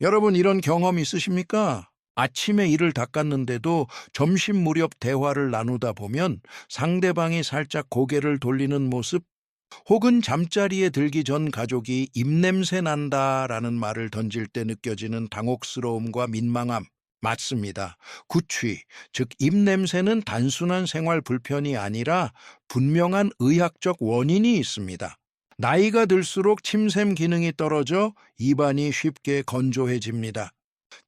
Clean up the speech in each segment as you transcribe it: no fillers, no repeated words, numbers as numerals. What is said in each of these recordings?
여러분 이런 경험 있으십니까? 아침에 이를 닦았는데도 점심 무렵 대화를 나누다 보면 상대방이 살짝 고개를 돌리는 모습, 혹은 잠자리에 들기 전 가족이 입냄새 난다라는 말을 던질 때 느껴지는 당혹스러움과 민망함. 맞습니다. 구취, 즉 입냄새는 단순한 생활 불편이 아니라 분명한 의학적 원인이 있습니다. 나이가 들수록 침샘 기능이 떨어져 입안이 쉽게 건조해집니다.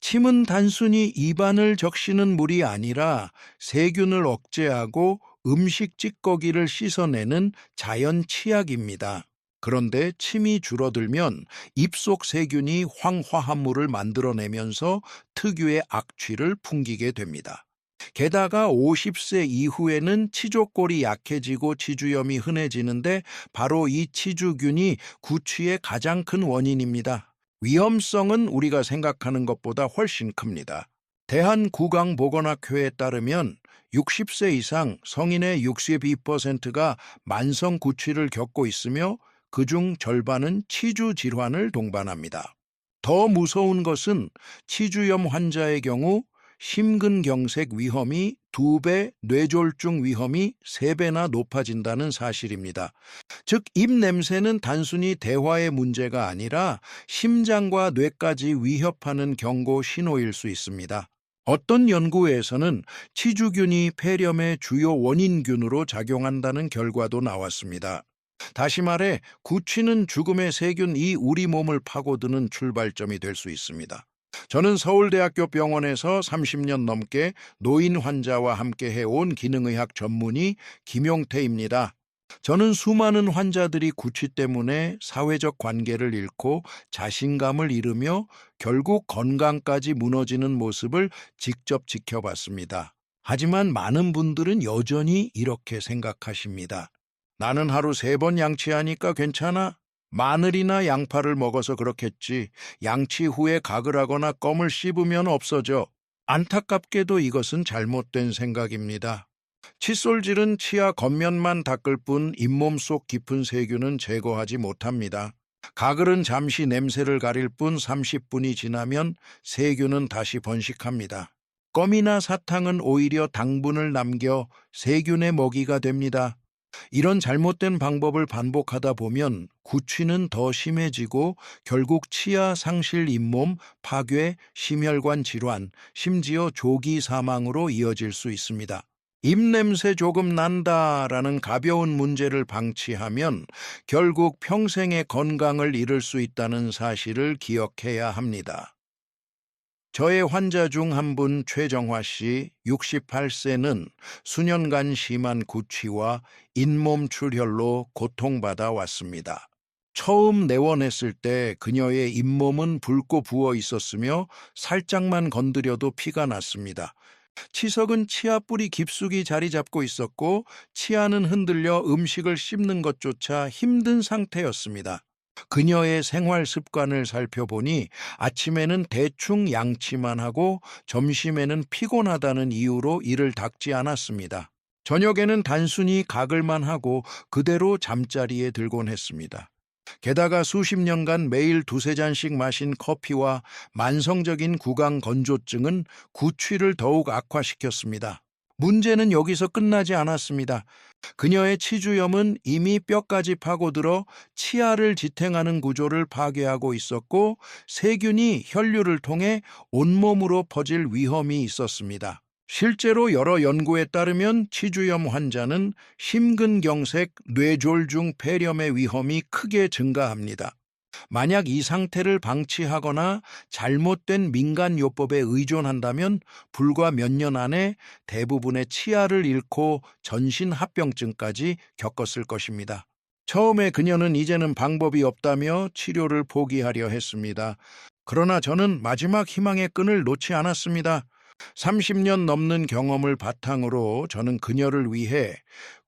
침은 단순히 입안을 적시는 물이 아니라 세균을 억제하고 음식 찌꺼기를 씻어내는 자연 치약입니다. 그런데 침이 줄어들면 입속 세균이 황화합물을 만들어내면서 특유의 악취를 풍기게 됩니다. 게다가 50세 이후에는 치조골이 약해지고 치주염이 흔해지는데 바로 이 치주균이 구취의 가장 큰 원인입니다. 위험성은 우리가 생각하는 것보다 훨씬 큽니다. 대한구강보건학회에 따르면 60세 이상 성인의 62%가 만성 구취를 겪고 있으며 그중 절반은 치주 질환을 동반합니다. 더 무서운 것은 치주염 환자의 경우 심근경색 위험이 2배, 뇌졸중 위험이 3배나 높아진다는 사실입니다. 즉, 입 냄새는 단순히 대화의 문제가 아니라 심장과 뇌까지 위협하는 경고 신호일 수 있습니다. 어떤 연구에서는 치주균이 폐렴의 주요 원인균으로 작용한다는 결과도 나왔습니다. 다시 말해, 구취는 죽음의 세균이 우리 몸을 파고드는 출발점이 될 수 있습니다. 저는 서울대학교 병원에서 30년 넘게 노인 환자와 함께 해온 기능의학 전문의 김용태입니다. 저는 수많은 환자들이 구취 때문에 사회적 관계를 잃고 자신감을 잃으며 결국 건강까지 무너지는 모습을 직접 지켜봤습니다. 하지만 많은 분들은 여전히 이렇게 생각하십니다. 나는 하루 3번 양치하니까 괜찮아. 마늘이나 양파를 먹어서 그렇겠지. 양치 후에 가글 하거나 껌을 씹으면 없어져. 안타깝게도 이것은 잘못된 생각입니다. 칫솔질은 치아 겉면만 닦을 뿐 잇몸 속 깊은 세균은 제거하지 못합니다. 가글은 잠시 냄새를 가릴 뿐 30분이 지나면 세균은 다시 번식합니다. 껌이나 사탕은 오히려 당분을 남겨 세균의 먹이가 됩니다. 이런 잘못된 방법을 반복하다 보면 구취는 더 심해지고 결국 치아 상실, 잇몸 파괴, 심혈관 질환, 심지어 조기 사망으로 이어질 수 있습니다. 입냄새 조금 난다라는 가벼운 문제를 방치하면 결국 평생의 건강을 잃을 수 있다는 사실을 기억해야 합니다. 저의 환자 중 한 분 최정화 씨, 68세는 수년간 심한 구취와 잇몸 출혈로 고통받아 왔습니다. 처음 내원했을 때 그녀의 잇몸은 붉고 부어 있었으며 살짝만 건드려도 피가 났습니다. 치석은 치아 뿌리 깊숙이 자리 잡고 있었고 치아는 흔들려 음식을 씹는 것조차 힘든 상태였습니다. 그녀의 생활 습관을 살펴보니 아침에는 대충 양치만 하고 점심에는 피곤하다는 이유로 이를 닦지 않았습니다. 저녁에는 단순히 가글만 하고 그대로 잠자리에 들곤 했습니다. 게다가 수십 년간 매일 2~3잔씩 마신 커피와 만성적인 구강 건조증은 구취를 더욱 악화시켰습니다. 문제는 여기서 끝나지 않았습니다. 그녀의 치주염은 이미 뼈까지 파고들어 치아를 지탱하는 구조를 파괴하고 있었고 세균이 혈류를 통해 온몸으로 퍼질 위험이 있었습니다. 실제로 여러 연구에 따르면 치주염 환자는 심근경색, 뇌졸중, 폐렴의 위험이 크게 증가합니다. 만약 이 상태를 방치하거나 잘못된 민간요법에 의존한다면 불과 몇 년 안에 대부분의 치아를 잃고 전신합병증까지 겪었을 것입니다. 처음에 그녀는 이제는 방법이 없다며 치료를 포기하려 했습니다. 그러나 저는 마지막 희망의 끈을 놓지 않았습니다. 30년 넘는 경험을 바탕으로 저는 그녀를 위해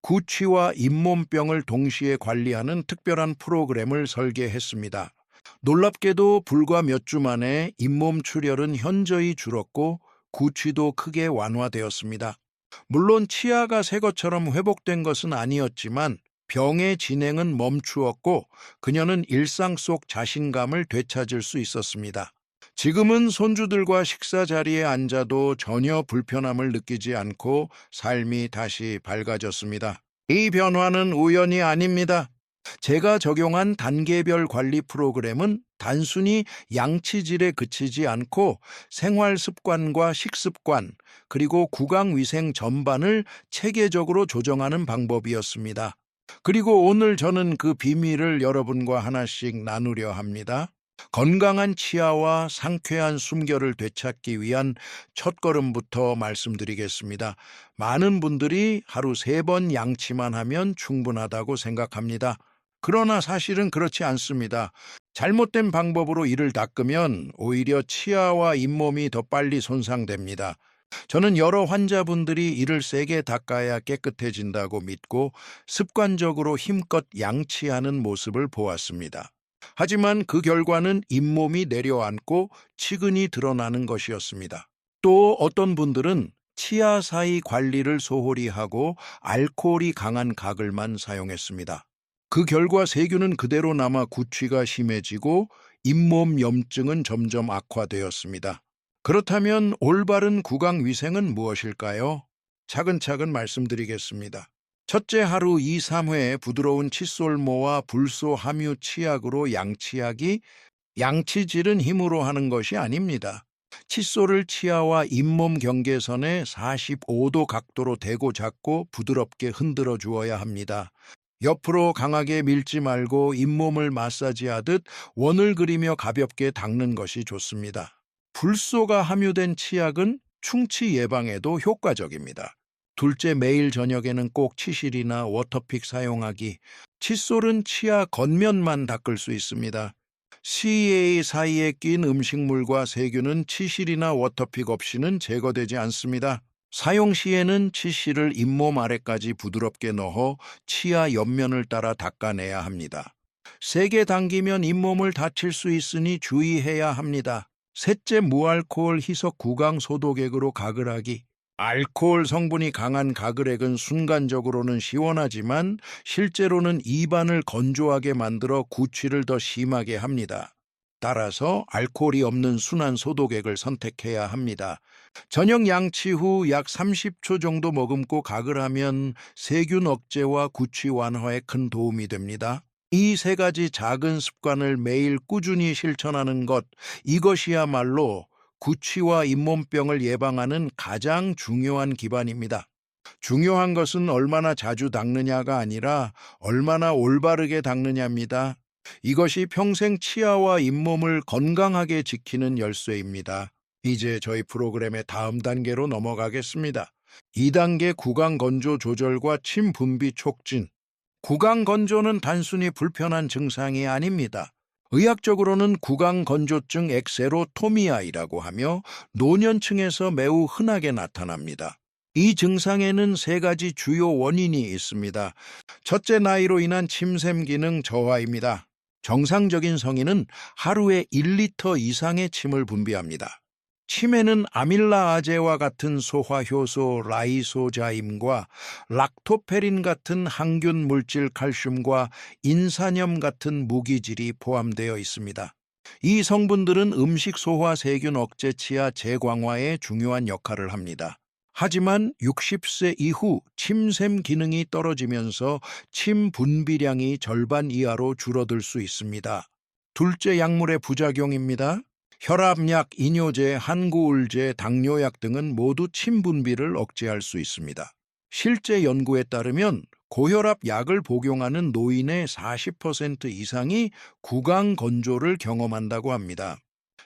구취와 잇몸병을 동시에 관리하는 특별한 프로그램을 설계했습니다. 놀랍게도 불과 몇 주 만에 잇몸 출혈은 현저히 줄었고 구취도 크게 완화되었습니다. 물론 치아가 새 것처럼 회복된 것은 아니었지만 병의 진행은 멈추었고 그녀는 일상 속 자신감을 되찾을 수 있었습니다. 지금은 손주들과 식사 자리에 앉아도 전혀 불편함을 느끼지 않고 삶이 다시 밝아졌습니다. 이 변화는 우연이 아닙니다. 제가 적용한 단계별 관리 프로그램은 단순히 양치질에 그치지 않고 생활 습관과 식습관, 그리고 구강 위생 전반을 체계적으로 조정하는 방법이었습니다. 그리고 오늘 저는 그 비밀을 여러분과 하나씩 나누려 합니다. 건강한 치아와 상쾌한 숨결을 되찾기 위한 첫걸음부터 말씀드리겠습니다. 많은 분들이 하루 3번 양치만 하면 충분하다고 생각합니다. 그러나 사실은 그렇지 않습니다. 잘못된 방법으로 이를 닦으면 오히려 치아와 잇몸이 더 빨리 손상됩니다. 저는 여러 환자분들이 이를 세게 닦아야 깨끗해진다고 믿고 습관적으로 힘껏 양치하는 모습을 보았습니다. 하지만 그 결과는 잇몸이 내려앉고 치근이 드러나는 것이었습니다. 또 어떤 분들은 치아 사이 관리를 소홀히 하고 알코올이 강한 가글만 사용했습니다. 그 결과 세균은 그대로 남아 구취가 심해지고 잇몸 염증은 점점 악화되었습니다. 그렇다면 올바른 구강 위생은 무엇일까요? 차근차근 말씀드리겠습니다. 첫째, 하루 2, 3회 부드러운 칫솔모와 불소 함유 치약으로 양치하기. 양치질은 힘으로 하는 것이 아닙니다. 칫솔을 치아와 잇몸 경계선에 45도 각도로 대고 잡고 부드럽게 흔들어 주어야 합니다. 옆으로 강하게 밀지 말고 잇몸을 마사지하듯 원을 그리며 가볍게 닦는 것이 좋습니다. 불소가 함유된 치약은 충치 예방에도 효과적입니다. 둘째, 매일 저녁에는 꼭 치실이나 워터픽 사용하기. 칫솔은 치아 겉면만 닦을 수 있습니다. CA 사이에 낀 음식물과 세균은 치실이나 워터픽 없이는 제거되지 않습니다. 사용 시에는 치실을 잇몸 아래까지 부드럽게 넣어 치아 옆면을 따라 닦아내야 합니다. 세게 당기면 잇몸을 다칠 수 있으니 주의해야 합니다. 셋째, 무알코올 희석 구강 소독액으로 가글하기. 알코올 성분이 강한 가글액은 순간적으로는 시원하지만 실제로는 입안을 건조하게 만들어 구취를 더 심하게 합니다. 따라서 알코올이 없는 순한 소독액을 선택해야 합니다. 저녁 양치 후 약 30초 정도 머금고 가글하면 세균 억제와 구취 완화에 큰 도움이 됩니다. 이 3가지 작은 습관을 매일 꾸준히 실천하는 것, 이것이야말로 구취와 잇몸병을 예방하는 가장 중요한 기반입니다. 중요한 것은 얼마나 자주 닦느냐가 아니라 얼마나 올바르게 닦느냐입니다. 이것이 평생 치아와 잇몸을 건강하게 지키는 열쇠입니다. 이제 저희 프로그램의 다음 단계로 넘어가겠습니다. 2단계 구강 건조 조절과 침 분비 촉진. 구강 건조는 단순히 불편한 증상이 아닙니다. 의학적으로는 구강 건조증 엑세로토미아이라고 하며 노년층에서 매우 흔하게 나타납니다. 이 증상에는 3가지 주요 원인이 있습니다. 첫째, 나이로 인한 침샘 기능 저하입니다. 정상적인 성인은 하루에 1리터 이상의 침을 분비합니다. 침에는 아밀라아제와 같은 소화효소 라이소자임과 락토페린 같은 항균 물질 칼슘과 인산염 같은 무기질이 포함되어 있습니다. 이 성분들은 음식 소화 세균 억제 치아 재광화에 중요한 역할을 합니다. 하지만 60세 이후 침샘 기능이 떨어지면서 침 분비량이 절반 이하로 줄어들 수 있습니다. 둘째, 약물의 부작용입니다. 혈압약, 이뇨제, 항구울제, 당뇨약 등은 모두 침 분비를 억제할 수 있습니다. 실제 연구에 따르면 고혈압 약을 복용하는 노인의 40% 이상이 구강 건조를 경험한다고 합니다.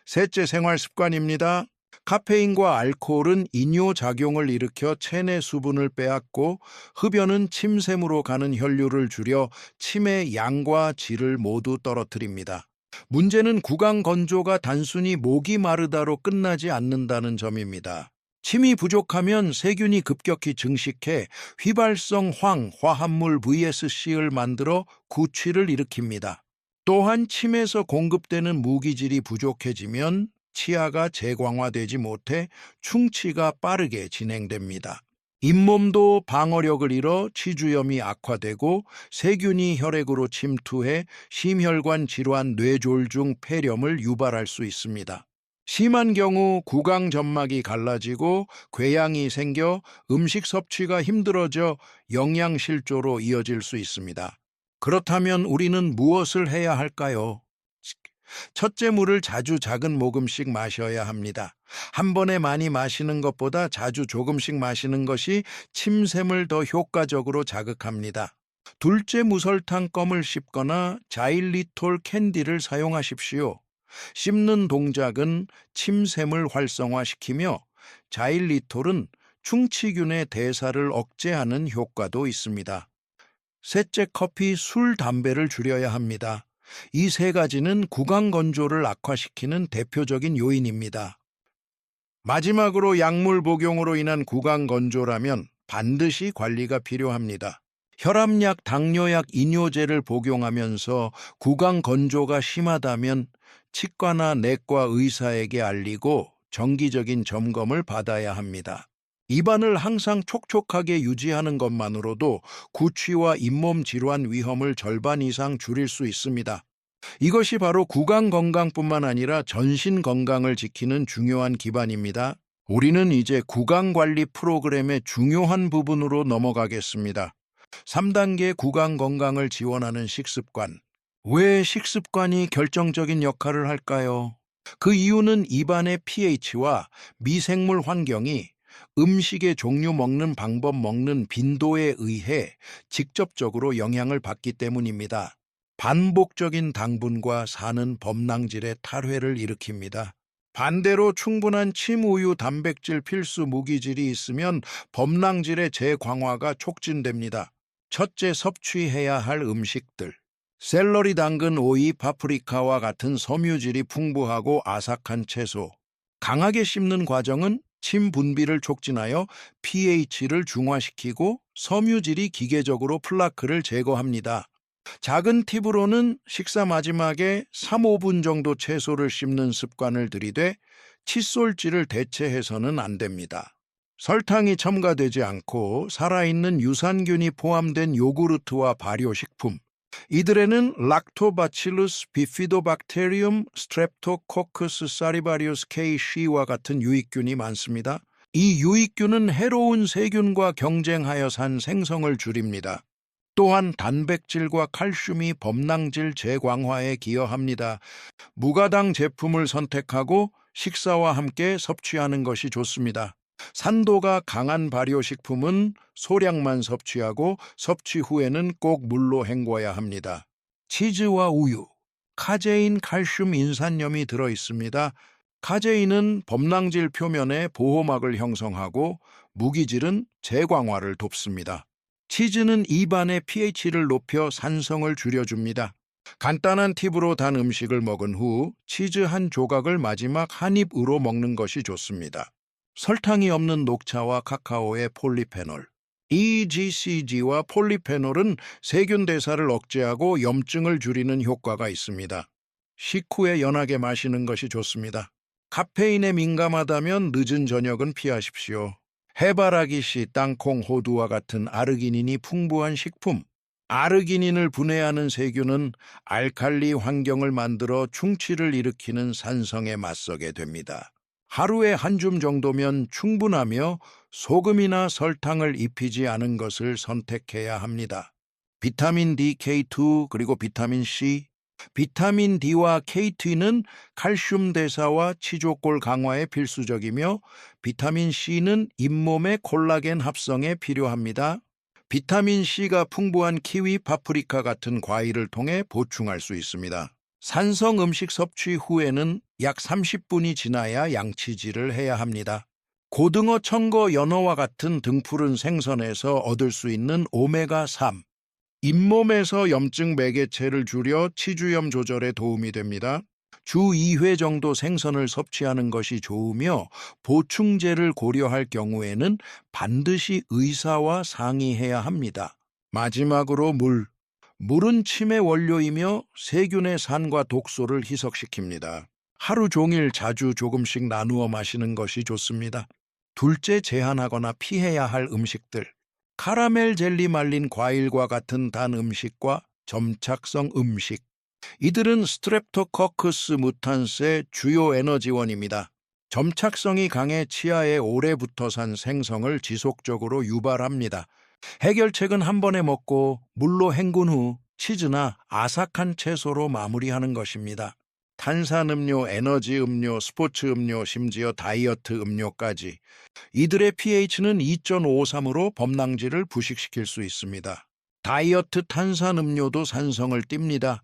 셋째, 생활 습관입니다. 카페인과 알코올은 이뇨작용을 일으켜 체내 수분을 빼앗고 흡연은 침샘으로 가는 혈류를 줄여 침의 양과 질을 모두 떨어뜨립니다. 문제는 구강 건조가 단순히 목이 마르다로 끝나지 않는다는 점입니다. 침이 부족하면 세균이 급격히 증식해 휘발성 화합물 VSC를 만들어 구취를 일으킵니다. 또한 침에서 공급되는 무기질이 부족해지면 치아가 재광화되지 못해 충치가 빠르게 진행됩니다. 잇몸도 방어력을 잃어 치주염이 악화되고 세균이 혈액으로 침투해 심혈관 질환 뇌졸중 폐렴을 유발할 수 있습니다. 심한 경우 구강 점막이 갈라지고 궤양이 생겨 음식 섭취가 힘들어져 영양실조로 이어질 수 있습니다. 그렇다면 우리는 무엇을 해야 할까요? 첫째, 물을 자주 작은 모금씩 마셔야 합니다. 한 번에 많이 마시는 것보다 자주 조금씩 마시는 것이 침샘을 더 효과적으로 자극합니다. 둘째, 무설탕 껌을 씹거나 자일리톨 캔디를 사용하십시오. 씹는 동작은 침샘을 활성화시키며 자일리톨은 충치균의 대사를 억제하는 효과도 있습니다. 셋째, 커피, 술, 담배를 줄여야 합니다. 이 세 가지는 구강 건조를 악화시키는 대표적인 요인입니다. 마지막으로 약물 복용으로 인한 구강 건조라면 반드시 관리가 필요합니다. 혈압약, 당뇨약, 이뇨제를 복용하면서 구강 건조가 심하다면 치과나 내과 의사에게 알리고 정기적인 점검을 받아야 합니다. 입안을 항상 촉촉하게 유지하는 것만으로도 구취와 잇몸 질환 위험을 절반 이상 줄일 수 있습니다. 이것이 바로 구강 건강뿐만 아니라 전신 건강을 지키는 중요한 기반입니다. 우리는 이제 구강 관리 프로그램의 중요한 부분으로 넘어가겠습니다. 3단계 구강 건강을 지원하는 식습관. 왜 식습관이 결정적인 역할을 할까요? 그 이유는 입안의 pH와 미생물 환경이 음식의 종류, 먹는 방법, 먹는 빈도에 의해 직접적으로 영향을 받기 때문입니다. 반복적인 당분과 산은 범낭질의 탈회를 일으킵니다. 반대로 충분한 침, 우유, 단백질, 필수 무기질이 있으면 범낭질의 재광화가 촉진됩니다. 첫째, 섭취해야 할 음식들. 샐러리, 당근, 오이, 파프리카와 같은 섬유질이 풍부하고 아삭한 채소. 강하게 씹는 과정은 침 분비를 촉진하여 pH를 중화시키고 섬유질이 기계적으로 플라크를 제거합니다. 작은 팁으로는 식사 마지막에 3~5분 정도 채소를 씹는 습관을 들이되 칫솔질을 대체해서는 안 됩니다. 설탕이 첨가되지 않고 살아있는 유산균이 포함된 요구르트와 발효식품, 이들에는 락토바칠루스 비피도박테리움 스트랩토코커스 사리바리우스 K씨와 같은 유익균이 많습니다. 이 유익균은 해로운 세균과 경쟁하여 산 생성을 줄입니다. 또한 단백질과 칼슘이 범낭질 재광화에 기여합니다. 무가당 제품을 선택하고 식사와 함께 섭취하는 것이 좋습니다. 산도가 강한 발효식품은 소량만 섭취하고 섭취 후에는 꼭 물로 헹궈야 합니다. 치즈와 우유, 카제인, 칼슘, 인산염이 들어 있습니다. 카제인은 범낭질 표면에 보호막을 형성하고 무기질은 재광화를 돕습니다. 치즈는 입안의 pH를 높여 산성을 줄여줍니다. 간단한 팁으로 단 음식을 먹은 후 치즈 한 조각을 마지막 한 입으로 먹는 것이 좋습니다. 설탕이 없는 녹차와 카카오의 폴리페놀. EGCG와 폴리페놀은 세균 대사를 억제하고 염증을 줄이는 효과가 있습니다. 식후에 연하게 마시는 것이 좋습니다. 카페인에 민감하다면 늦은 저녁은 피하십시오. 해바라기씨, 땅콩, 호두와 같은 아르기닌이 풍부한 식품. 아르기닌을 분해하는 세균은 알칼리 환경을 만들어 충치를 일으키는 산성에 맞서게 됩니다. 하루에 한 줌 정도면 충분하며 소금이나 설탕을 입히지 않은 것을 선택해야 합니다. 비타민 D, K2 그리고 비타민 C. 비타민 D와 K2는 칼슘 대사와 치조골 강화에 필수적이며 비타민 C는 잇몸의 콜라겐 합성에 필요합니다. 비타민 C가 풍부한 키위, 파프리카 같은 과일을 통해 보충할 수 있습니다. 산성 음식 섭취 후에는 약 30분이 지나야 양치질을 해야 합니다. 고등어, 청거, 연어와 같은 등푸른 생선에서 얻을 수 있는 오메가3. 잇몸에서 염증 매개체를 줄여 치주염 조절에 도움이 됩니다. 주 2회 정도 생선을 섭취하는 것이 좋으며 보충제를 고려할 경우에는 반드시 의사와 상의해야 합니다. 마지막으로 물. 물은 침의 원료이며 세균의 산과 독소를 희석시킵니다. 하루 종일 자주 조금씩 나누어 마시는 것이 좋습니다. 둘째, 제한하거나 피해야 할 음식들. 카라멜 젤리 말린 과일과 같은 단 음식과 점착성 음식, 이들은 스트랩토코커스 무탄스의 주요 에너지원입니다. 점착성이 강해 치아에 오래 붙어 산 생성을 지속적으로 유발합니다. 해결책은 한 번에 먹고 물로 헹군 후 치즈나 아삭한 채소로 마무리하는 것입니다. 탄산음료, 에너지 음료, 스포츠 음료, 심지어 다이어트 음료까지 이들의 pH는 2.53으로 범랑질을 부식시킬 수 있습니다. 다이어트 탄산음료도 산성을 띱니다.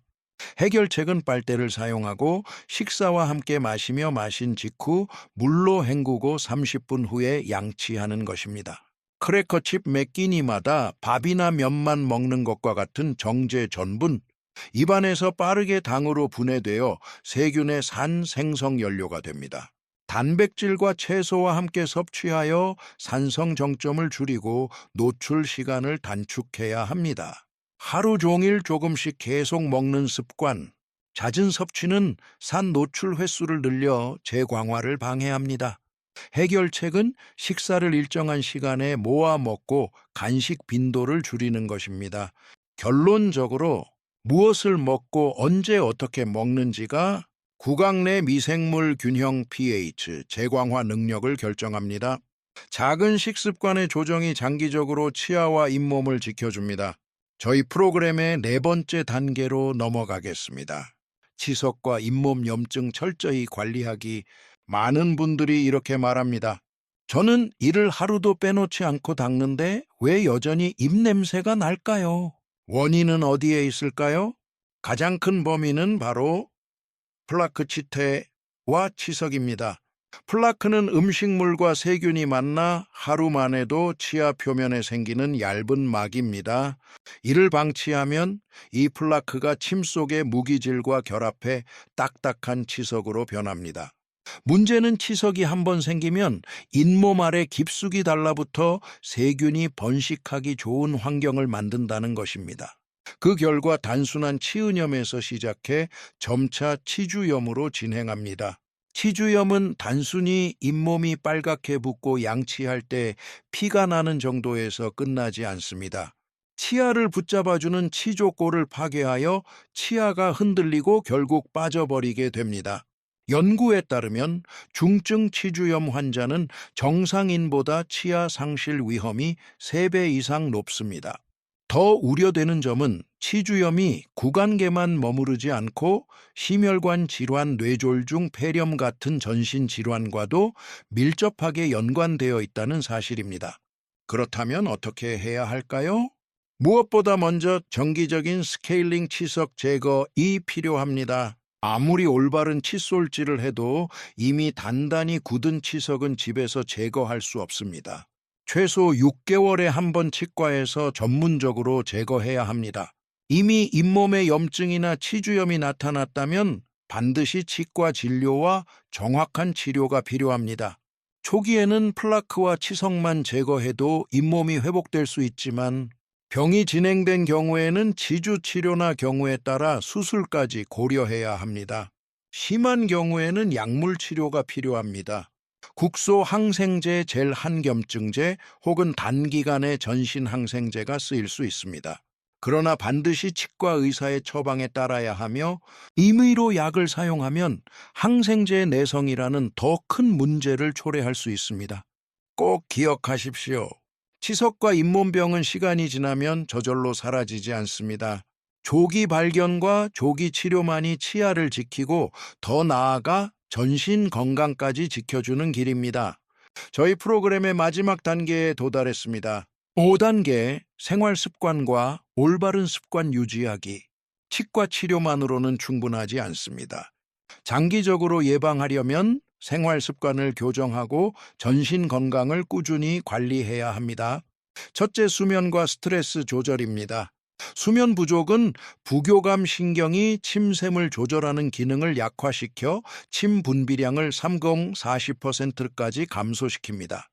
해결책은 빨대를 사용하고 식사와 함께 마시며 마신 직후 물로 헹구고 30분 후에 양치하는 것입니다. 크래커칩 몇 끼니마다 밥이나 면만 먹는 것과 같은 정제 전분, 입안에서 빠르게 당으로 분해되어 세균의 산 생성 연료가 됩니다. 단백질과 채소와 함께 섭취하여 산성 정점을 줄이고 노출 시간을 단축해야 합니다. 하루 종일 조금씩 계속 먹는 습관, 잦은 섭취는 산 노출 횟수를 늘려 재광화를 방해합니다. 해결책은 식사를 일정한 시간에 모아 먹고 간식 빈도를 줄이는 것입니다. 결론적으로 무엇을 먹고 언제 어떻게 먹는지가 구강 내 미생물 균형 pH, 재광화 능력을 결정합니다. 작은 식습관의 조정이 장기적으로 치아와 잇몸을 지켜줍니다. 저희 프로그램의 네 번째 단계로 넘어가겠습니다. 치석과 잇몸 염증 철저히 관리하기. 많은 분들이 이렇게 말합니다. 저는 이를 하루도 빼놓지 않고 닦는데 왜 여전히 입냄새가 날까요? 원인은 어디에 있을까요? 가장 큰 범인은 바로 플라크 치태와 치석입니다. 플라크는 음식물과 세균이 만나 하루만 해도 치아 표면에 생기는 얇은 막입니다. 이를 방치하면 이 플라크가 침 속의 무기질과 결합해 딱딱한 치석으로 변합니다. 문제는 치석이 한번 생기면 잇몸 아래 깊숙이 달라붙어 세균이 번식하기 좋은 환경을 만든다는 것입니다. 그 결과 단순한 치은염에서 시작해 점차 치주염으로 진행합니다. 치주염은 단순히 잇몸이 빨갛게 붓고 양치할 때 피가 나는 정도에서 끝나지 않습니다. 치아를 붙잡아주는 치조골을 파괴하여 치아가 흔들리고 결국 빠져버리게 됩니다. 연구에 따르면 중증 치주염 환자는 정상인보다 치아 상실 위험이 3배 이상 높습니다. 더 우려되는 점은 치주염이 구강계만 머무르지 않고 심혈관 질환, 뇌졸중, 폐렴 같은 전신 질환과도 밀접하게 연관되어 있다는 사실입니다. 그렇다면 어떻게 해야 할까요? 무엇보다 먼저 정기적인 스케일링 치석 제거이 필요합니다. 아무리 올바른 칫솔질을 해도 이미 단단히 굳은 치석은 집에서 제거할 수 없습니다. 최소 6개월에 한 번 치과에서 전문적으로 제거해야 합니다. 이미 잇몸에 염증이나 치주염이 나타났다면 반드시 치과 진료와 정확한 치료가 필요합니다. 초기에는 플라크와 치석만 제거해도 잇몸이 회복될 수 있지만 병이 진행된 경우에는 지주 치료나 경우에 따라 수술까지 고려해야 합니다. 심한 경우에는 약물 치료가 필요합니다. 국소 항생제 젤 한겸증제 혹은 단기간의 전신 항생제가 쓰일 수 있습니다. 그러나 반드시 치과 의사의 처방에 따라야 하며 임의로 약을 사용하면 항생제 내성이라는 더 큰 문제를 초래할 수 있습니다. 꼭 기억하십시오. 치석과 잇몸병은 시간이 지나면 저절로 사라지지 않습니다. 조기 발견과 조기 치료만이 치아를 지키고 더 나아가 전신 건강까지 지켜주는 길입니다. 저희 프로그램의 마지막 단계에 도달했습니다. 5단계 생활 습관과 올바른 습관 유지하기. 치과 치료만으로는 충분하지 않습니다. 장기적으로 예방하려면 생활 습관을 교정하고 전신 건강을 꾸준히 관리해야 합니다. 첫째, 수면과 스트레스 조절입니다. 수면 부족은 부교감 신경이 침샘을 조절하는 기능을 약화시켜 침 분비량을 30-40%까지 감소시킵니다.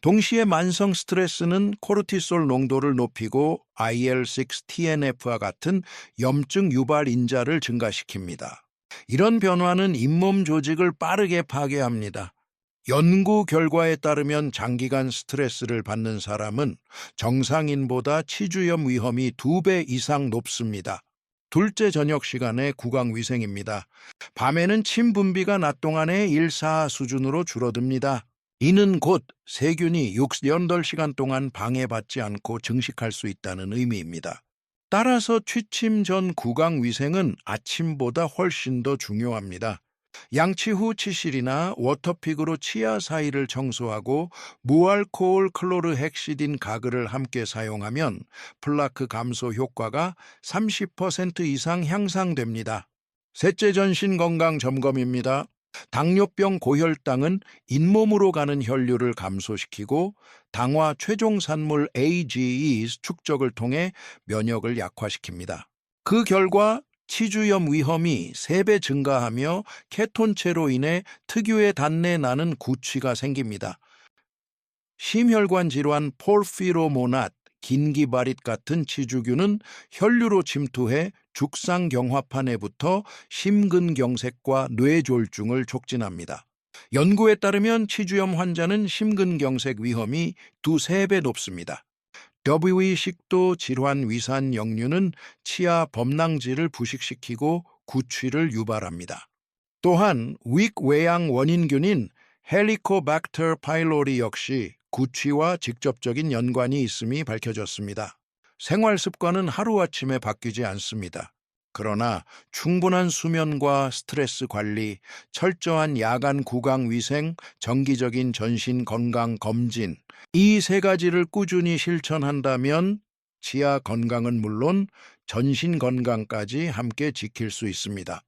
동시에 만성 스트레스는 코르티솔 농도를 높이고 IL-6, TNF와 같은 염증 유발 인자를 증가시킵니다. 이런 변화는 잇몸 조직을 빠르게 파괴합니다. 연구 결과에 따르면 장기간 스트레스를 받는 사람은 정상인보다 치주염 위험이 2배 이상 높습니다. 둘째 저녁 시간에 구강위생입니다. 밤에는 침 분비가 낮 동안의 1사 수준으로 줄어듭니다. 이는 곧 세균이 6-8시간 동안 방해받지 않고 증식할 수 있다는 의미입니다. 따라서 취침 전 구강위생은 아침보다 훨씬 더 중요합니다. 양치 후 치실이나 워터픽으로 치아 사이를 청소하고 무알코올 클로르헥시딘 가글을 함께 사용하면 플라크 감소 효과가 30% 이상 향상됩니다. 셋째 전신 건강 점검입니다. 당뇨병 고혈당은 잇몸으로 가는 혈류를 감소시키고 당화 최종 산물 AGE 축적을 통해 면역을 약화시킵니다. 그 결과 치주염 위험이 3배 증가하며 케톤체로 인해 특유의 단내 나는 구취가 생깁니다. 심혈관 질환 폴피로모낫, 긴기바릿 같은 치주균은 혈류로 침투해 죽상경화판에 붙어 심근경색과 뇌졸중을 촉진합니다. 연구에 따르면 치주염 환자는 심근경색 위험이 2-3배 높습니다. W 식도 질환 위산 역류는 치아 범랑질을 부식시키고 구취를 유발합니다. 또한 윅외양 원인균인 헬리코박터 파일로리 역시 구취와 직접적인 연관이 있음이 밝혀졌습니다. 생활 습관은 하루아침에 바뀌지 않습니다. 그러나 충분한 수면과 스트레스 관리, 철저한 야간 구강 위생, 정기적인 전신 건강 검진, 이 3가지를 꾸준히 실천한다면 치아 건강은 물론 전신 건강까지 함께 지킬 수 있습니다.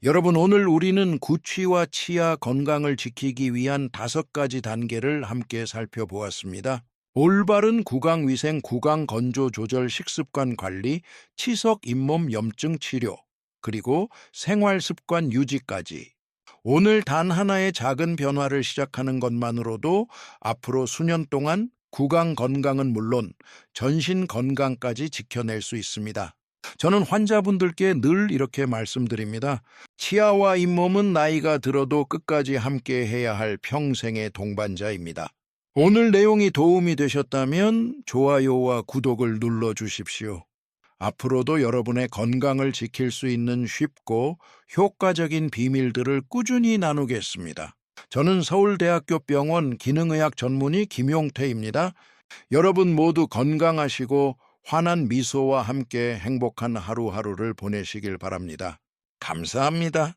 여러분, 오늘 우리는 구취와 치아 건강을 지키기 위한 5가지 단계를 함께 살펴보았습니다. 올바른 구강위생, 구강건조 조절, 식습관 관리, 치석 잇몸 염증 치료, 그리고 생활습관 유지까지. 오늘 단 하나의 작은 변화를 시작하는 것만으로도 앞으로 수년 동안 구강 건강은 물론 전신 건강까지 지켜낼 수 있습니다. 저는 환자분들께 늘 이렇게 말씀드립니다. 치아와 잇몸은 나이가 들어도 끝까지 함께 해야 할 평생의 동반자입니다. 오늘 내용이 도움이 되셨다면 좋아요와 구독을 눌러주십시오. 앞으로도 여러분의 건강을 지킬 수 있는 쉽고 효과적인 비밀들을 꾸준히 나누겠습니다. 저는 서울대학교 병원 기능의학 전문의 김용태입니다. 여러분 모두 건강하시고 환한 미소와 함께 행복한 하루하루를 보내시길 바랍니다. 감사합니다.